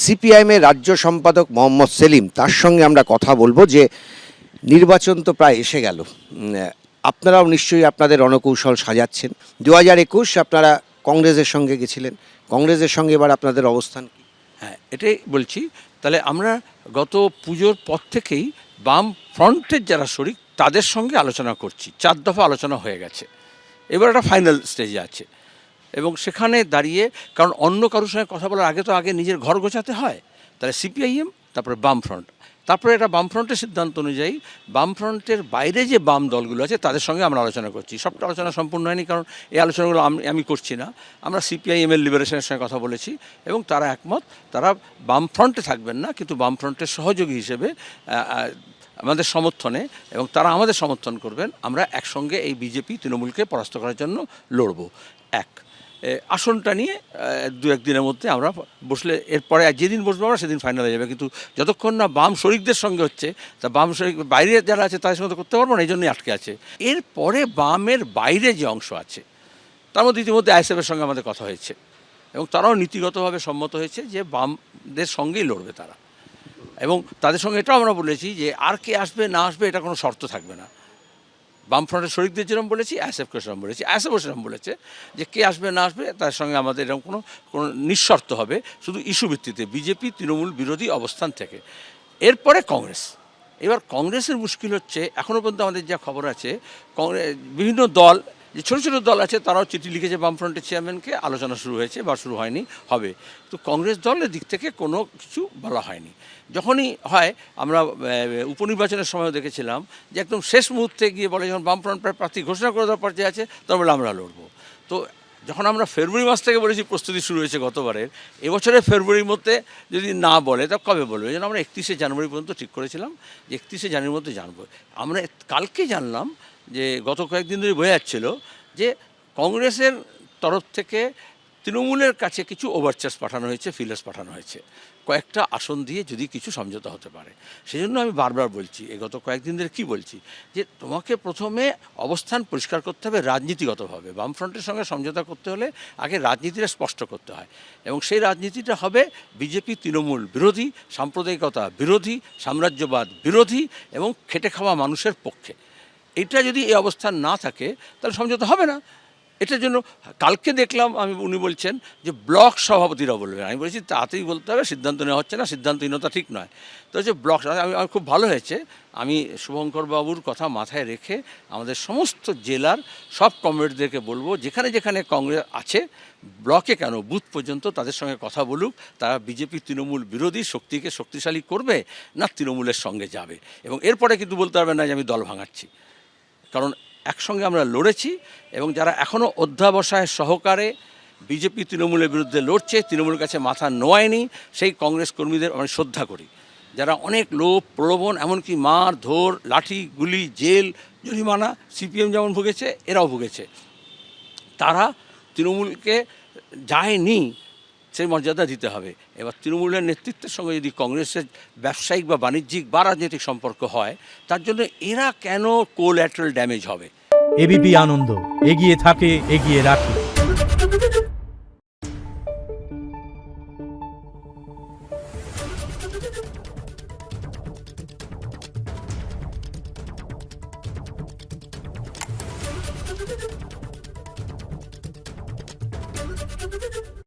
সিপিআইএমের রাজ্য সম্পাদক মোহাম্মদ সেলিম, তার সঙ্গে আমরা কথা বলবো যে নির্বাচন তো প্রায় এসে গেল। আপনারাও নিশ্চয়ই আপনাদের রণকৌশল সাজাচ্ছেন। 2021 আপনারা কংগ্রেসের সঙ্গে গেছিলেন, কংগ্রেসের সঙ্গে এবার আপনাদের অবস্থান কি? হ্যাঁ, এটাই বলছি। তাহলে আমরা গত পুজোর পর থেকেই বাম ফ্রন্টের যারা শরিক তাদের সঙ্গে আলোচনা করছি। 4 দফা আলোচনা হয়ে গেছে, এবার একটা ফাইনাল স্টেজে আছে। এবং সেখানে দাঁড়িয়ে, কারণ অন্য কারোর সঙ্গে কথা বলার আগে তো আগে নিজের ঘর গোছাতে হয়। তাহলে সিপিআইএম, তারপরে বামফ্রন্ট, তারপরে এটা বামফ্রন্টের সিদ্ধান্ত অনুযায়ী বামফ্রন্টের বাইরে যে বাম দলগুলো আছে তাদের সঙ্গে আমরা আলোচনা করছি। সবটা আলোচনা সম্পূর্ণ হয়নি, কারণ এই আলোচনাগুলো আমি করছি না। আমরা সিপিআইএমের লিবারেশনের সঙ্গে কথা বলেছি এবং তারা একমত, তারা বামফ্রন্টে থাকবেন না, কিন্তু বামফ্রন্টের সহযোগী হিসেবে আমাদের সমর্থনে, এবং তারা আমাদের সমর্থন করবেন। আমরা একসঙ্গে এই বিজেপি তৃণমূলকে পরাস্ত করার জন্য লড়ব। আসনটা নিয়ে 2-1 দিনের মধ্যে আমরা বসলে, এরপরে যেদিন বসবো আমরা সেদিন ফাইনাল হয়ে যাবে। কিন্তু যতক্ষণ না বাম শরিকদের সঙ্গে হচ্ছে, তা বাম শরিক বাইরে যারা আছে তাদের সঙ্গে করতে পারবো না, এই জন্যই আটকে আছে। এরপরে বামের বাইরে যে অংশ আছে তার মধ্যে ইতিমধ্যে আইএসএফের সঙ্গে আমাদের কথা হয়েছে এবং তারাও নীতিগতভাবে সম্মত হয়েছে যে বামদের সঙ্গেই লড়বে তারা। এবং তাদের সঙ্গে এটাও আমরা বলেছি যে আর কে আসবে না আসবে এটা কোনো শর্ত থাকবে না। বামফ্রন্টের শরিকদের যেরকম বলেছি, আইএসএফকে সেরকম বলেছি, আইএসএফও সেরকম বলেছে যে কে আসবে না আসবে তার সঙ্গে আমাদের এরকম কোনো নিঃশর্ত হবে, শুধু ইস্যু ভিত্তিতে, বিজেপি তৃণমূল বিরোধী অবস্থান থেকে। এরপরে কংগ্রেস। এবার কংগ্রেসের মুশকিল হচ্ছে, এখনও পর্যন্ত আমাদের যা খবর আছে, বিভিন্ন দল, যে ছোটো ছোটো দল আছে তারাও চিঠি লিখেছে বামফ্রন্টের চেয়ারম্যানকে, আলোচনা শুরু হয়েছে বা শুরু হয়নি, হবে। তো কংগ্রেস দলের দিক থেকে কোনো কিছু বলা হয়নি। যখনই হয়, আমরা উপনির্বাচনের সময় দেখেছিলাম যে একদম শেষ মুহূর্তে গিয়ে বলে, যখন বামফ্রন্ট প্রার্থী ঘোষণা করে দেওয়ার পর্যায়ে আছে, তখন বলে আমরা লড়বো। তো যখন আমরা ফেব্রুয়ারি মাস থেকে বলেছি প্রস্তুতি শুরু হয়েছে গতবারের, এবছরের ফেব্রুয়ারির মধ্যে যদি না বলে তা কবে বলবে? এই জন্য আমরা 31শে জানুয়ারি পর্যন্ত ঠিক করেছিলাম যে 31শে জানুয়ারির মধ্যে জানবো। আমরা কালকে জানলাম যে গত কয়েকদিন ধরে বোঝা যাচ্ছিল যে কংগ্রেসের তরফ থেকে তৃণমূলের কাছে কিছু ওভারচার্জ পাঠানো হয়েছে, ফিলার্স পাঠানো হয়েছে, কয়েকটা আসন দিয়ে যদি কিছু সমঝোতা হতে পারে। সেই জন্য আমি বারবার বলছি, গত কয়েকদিন ধরে কী বলছি, যে তোমাকে প্রথমে অবস্থান পরিষ্কার করতে হবে রাজনীতিগতভাবে। বামফ্রন্টের সঙ্গে সমঝোতা করতে হলে আগে রাজনীতিটা স্পষ্ট করতে হয়, এবং সেই রাজনীতিটা হবে বিজেপি তৃণমূল বিরোধী, সাম্প্রদায়িকতা বিরোধী, সাম্রাজ্যবাদ বিরোধী এবং খেটে খাওয়া মানুষের পক্ষে। এটা যদি এই অবস্থান না থাকে তাহলে সমঝোতা হবে না। এটার জন্য কালকে দেখলাম উনি বলছেন যে ব্লক সভাপতিরা বলবেন। আমি বলেছি তাড়াতাড়ি বলতে হবে, সিদ্ধান্ত নেওয়া হচ্ছে না, সিদ্ধান্তহীনতা ঠিক নয়। তো হচ্ছে ব্লক, আমি খুব ভালো হয়েছে, আমি শুভঙ্কর বাবুর কথা মাথায় রেখে আমাদের সমস্ত জেলার সব কমরেডদেরকে বলবো, যেখানে যেখানে কংগ্রেস আছে, ব্লকে কেন বুথ পর্যন্ত তাদের সঙ্গে কথা বলুক, তারা বিজেপি তৃণমূল বিরোধী শক্তিকে শক্তিশালী করবে না তৃণমূলের সঙ্গে যাবে। এবং এরপরে কিন্তু বলতে পারবেন না যে আমি দল ভাঙাচ্ছি, কারণ একসঙ্গে আমরা লড়েছি। এবং যারা এখনও অধ্যাবসায় সহকারে বিজেপি তৃণমূলের বিরুদ্ধে লড়ছে, তৃণমূলের কাছে মাথা নোয়ায়নি, সেই কংগ্রেস কর্মীদের আমি শ্রদ্ধা করি। যারা অনেক লোভ প্রলোভন, এমনকি মার ধর, লাঠি গুলি, জেল, জরিমানা সিপিএম যেমন ভুগেছে এরাও ভুগেছে, তারা তৃণমূলকে যায়নি, সেই মর্যাদা দিতে হবে। এবার তৃণমূলের নেতৃত্বের সঙ্গে যদি কংগ্রেসের ব্যবসায়িক বা বাণিজ্যিক বা রাজনৈতিক সম্পর্ক হয়, তার জন্য এরা কেন কোল্যাটারাল ড্যামেজ হবে? এবিপি আনন্দ, এগিয়ে থাকে, এগিয়ে রাখে। Thank you.